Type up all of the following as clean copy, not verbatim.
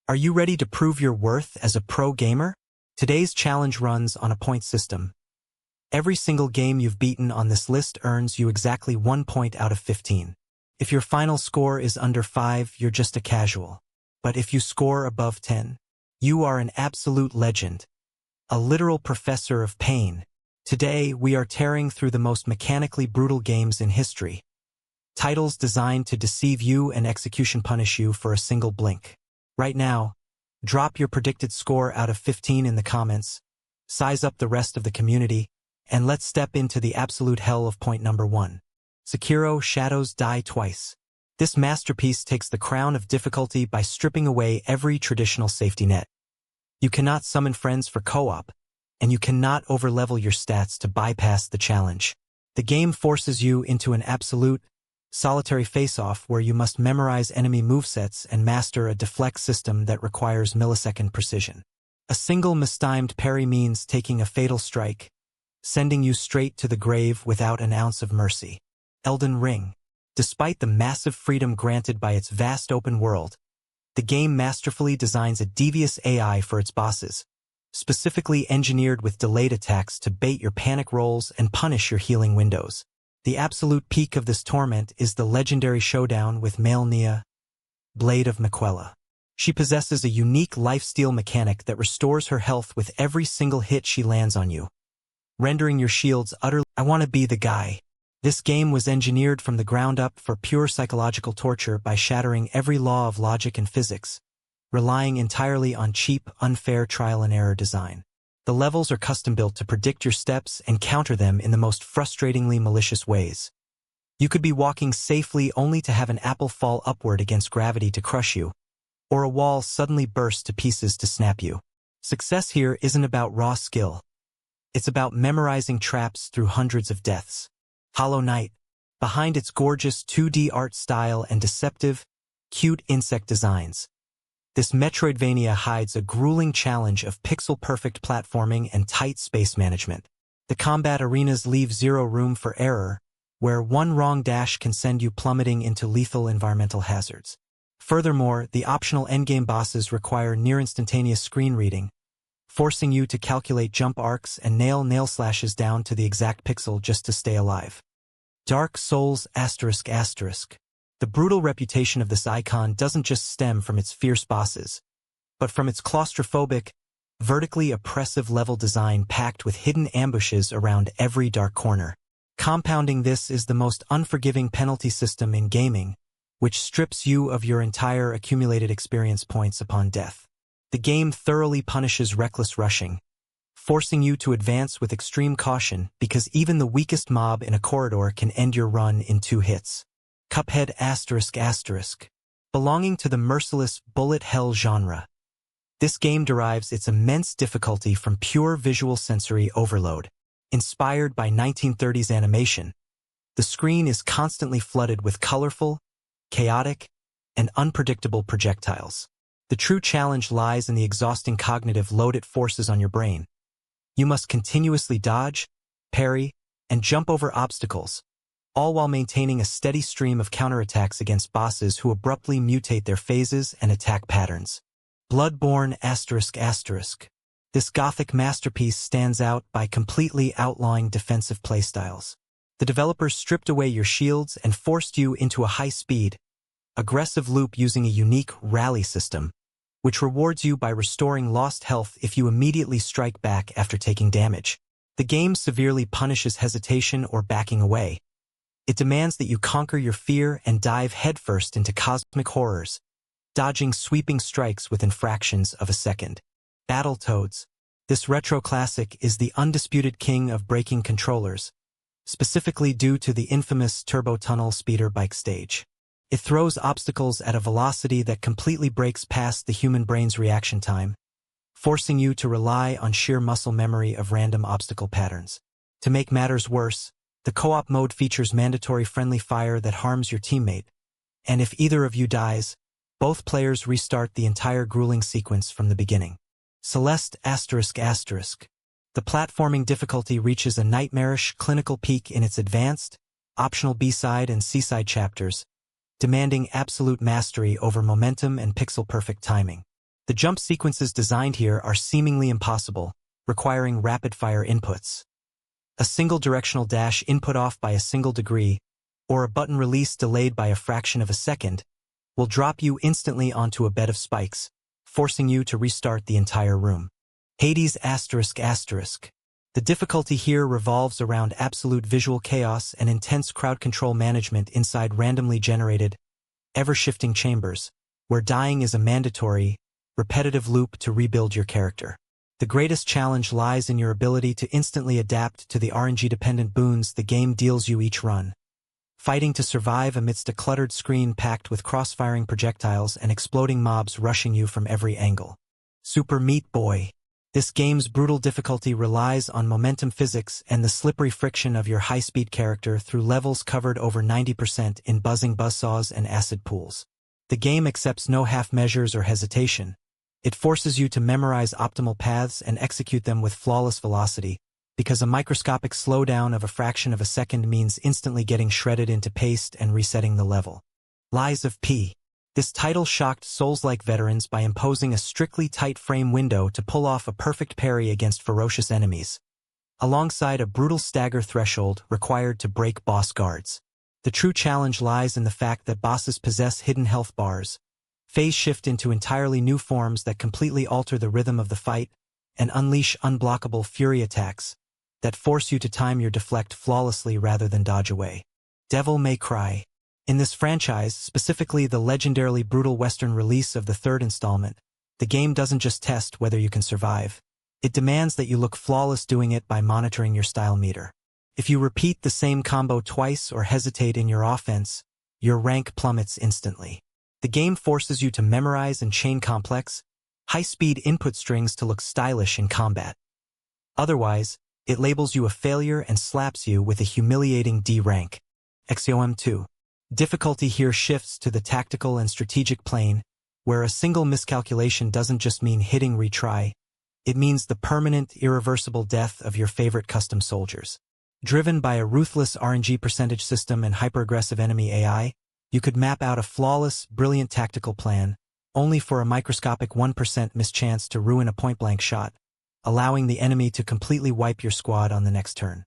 Are you ready to prove your worth as a pro gamer? Today's challenge runs on a point system. Every single game you've beaten on this list earns you exactly 1 point out of 15. If your final score is under 5, you're just a casual. But if you score above 10, you are an absolute legend. A literal professor of pain. Today, we are tearing through the most mechanically brutal games in history. Titles designed to deceive you and execution punish you for a single blink. Right now, drop your predicted score out of 15 in the comments, size up the rest of the community, and let's step into the absolute hell of point number 1. Sekiro: Shadows Die Twice. This masterpiece takes the crown of difficulty by stripping away every traditional safety net. You cannot summon friends for co-op, and you cannot overlevel your stats to bypass the challenge. The game forces you into an absolute, solitary face-off where you must memorize enemy movesets and master a deflect system that requires millisecond precision. A single mistimed parry means taking a fatal strike, sending you straight to the grave without an ounce of mercy. Elden Ring. Despite the massive freedom granted by its vast open world, the game masterfully designs a devious AI for its bosses, specifically engineered with delayed attacks to bait your panic rolls and punish your healing windows. The absolute peak of this torment is the legendary showdown with male Nioh, Blade of Miquella. She possesses a unique lifesteal mechanic that restores her health with every single hit she lands on you, rendering your shields utterly. I want to be the guy. This game was engineered from the ground up for pure psychological torture by shattering every law of logic and physics, relying entirely on cheap, unfair trial-and-error design. The levels are custom-built to predict your steps and counter them in the most frustratingly malicious ways. You could be walking safely only to have an apple fall upward against gravity to crush you, or a wall suddenly burst to pieces to snap you. Success here isn't about raw skill. It's about memorizing traps through hundreds of deaths. Hollow Knight. Behind its gorgeous 2D art style and deceptive, cute insect designs, this Metroidvania hides a grueling challenge of pixel-perfect platforming and tight space management. The combat arenas leave zero room for error, where one wrong dash can send you plummeting into lethal environmental hazards. Furthermore, the optional endgame bosses require near-instantaneous screen reading, forcing you to calculate jump arcs and nail slashes down to the exact pixel just to stay alive. Dark Souls ***. The brutal reputation of this icon doesn't just stem from its fierce bosses, but from its claustrophobic, vertically oppressive level design packed with hidden ambushes around every dark corner. Compounding this is the most unforgiving penalty system in gaming, which strips you of your entire accumulated experience points upon death. The game thoroughly punishes reckless rushing, forcing you to advance with extreme caution because even the weakest mob in a corridor can end your run in 2 hits. Cuphead ***. Belonging to the merciless bullet hell genre, this game derives its immense difficulty from pure visual sensory overload. Inspired by 1930s animation, the screen is constantly flooded with colorful, chaotic, and unpredictable projectiles. The true challenge lies in the exhausting cognitive load it forces on your brain. You must continuously dodge, parry, and jump over obstacles, all while maintaining a steady stream of counterattacks against bosses who abruptly mutate their phases and attack patterns. Bloodborne ***. This gothic masterpiece stands out by completely outlawing defensive playstyles. The developers stripped away your shields and forced you into a high-speed, aggressive loop using a unique rally system, which rewards you by restoring lost health if you immediately strike back after taking damage. The game severely punishes hesitation or backing away. It demands that you conquer your fear and dive headfirst into cosmic horrors, dodging sweeping strikes within fractions of a second. Battletoads. This retro classic is the undisputed king of breaking controllers, specifically due to the infamous Turbo Tunnel speeder bike stage. It throws obstacles at a velocity that completely breaks past the human brain's reaction time, forcing you to rely on sheer muscle memory of random obstacle patterns. To make matters worse, the co-op mode features mandatory friendly fire that harms your teammate, and if either of you dies, both players restart the entire grueling sequence from the beginning. Celeste ***. The platforming difficulty reaches a nightmarish clinical peak in its advanced, optional B-side and C-side chapters, demanding absolute mastery over momentum and pixel-perfect timing. The jump sequences designed here are seemingly impossible, requiring rapid-fire inputs. A single directional dash input off by a single degree, or a button release delayed by a fraction of a second, will drop you instantly onto a bed of spikes, forcing you to restart the entire room. Hades****. The difficulty here revolves around absolute visual chaos and intense crowd control management inside randomly generated, ever-shifting chambers, where dying is a mandatory, repetitive loop to rebuild your character. The greatest challenge lies in your ability to instantly adapt to the RNG-dependent boons the game deals you each run, fighting to survive amidst a cluttered screen packed with cross-firing projectiles and exploding mobs rushing you from every angle. Super Meat Boy. This game's brutal difficulty relies on momentum physics and the slippery friction of your high-speed character through levels covered over 90% in buzzing buzzsaws and acid pools. The game accepts no half measures or hesitation. It forces you to memorize optimal paths and execute them with flawless velocity, because a microscopic slowdown of a fraction of a second means instantly getting shredded into paste and resetting the level. Lies of P. This title shocked Souls-like veterans by imposing a strictly tight frame window to pull off a perfect parry against ferocious enemies, alongside a brutal stagger threshold required to break boss guards. The true challenge lies in the fact that bosses possess hidden health bars, phase shift into entirely new forms that completely alter the rhythm of the fight, and unleash unblockable fury attacks that force you to time your deflect flawlessly rather than dodge away. Devil May Cry. In this franchise, specifically the legendarily brutal Western release of the third installment, the game doesn't just test whether you can survive. It demands that you look flawless doing it by monitoring your style meter. If you repeat the same combo twice or hesitate in your offense, your rank plummets instantly. The game forces you to memorize and chain complex, high-speed input strings to look stylish in combat. Otherwise, it labels you a failure and slaps you with a humiliating D rank. XCOM 2. Difficulty here shifts to the tactical and strategic plane, where a single miscalculation doesn't just mean hitting retry, it means the permanent, irreversible death of your favorite custom soldiers. Driven by a ruthless RNG percentage system and hyper-aggressive enemy AI, you could map out a flawless, brilliant tactical plan, only for a microscopic 1% mischance to ruin a point-blank shot, allowing the enemy to completely wipe your squad on the next turn.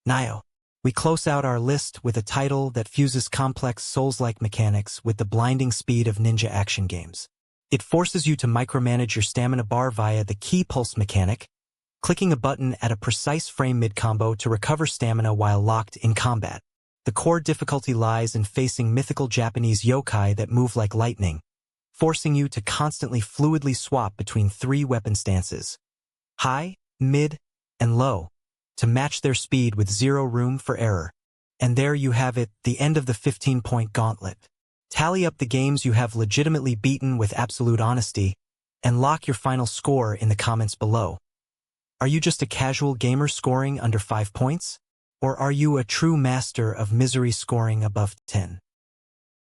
Nioh. We close out our list with a title that fuses complex Souls-like mechanics with the blinding speed of ninja action games. It forces you to micromanage your stamina bar via the key pulse mechanic, clicking a button at a precise frame mid-combo to recover stamina while locked in combat. The core difficulty lies in facing mythical Japanese yokai that move like lightning, forcing you to constantly fluidly swap between 3 weapon stances, high, mid, and low, to match their speed with zero room for error. And there you have it, the end of the 15-point gauntlet. Tally up the games you have legitimately beaten with absolute honesty, and lock your final score in the comments below. Are you just a casual gamer scoring under 5 points? Or are you a true master of misery scoring above 10?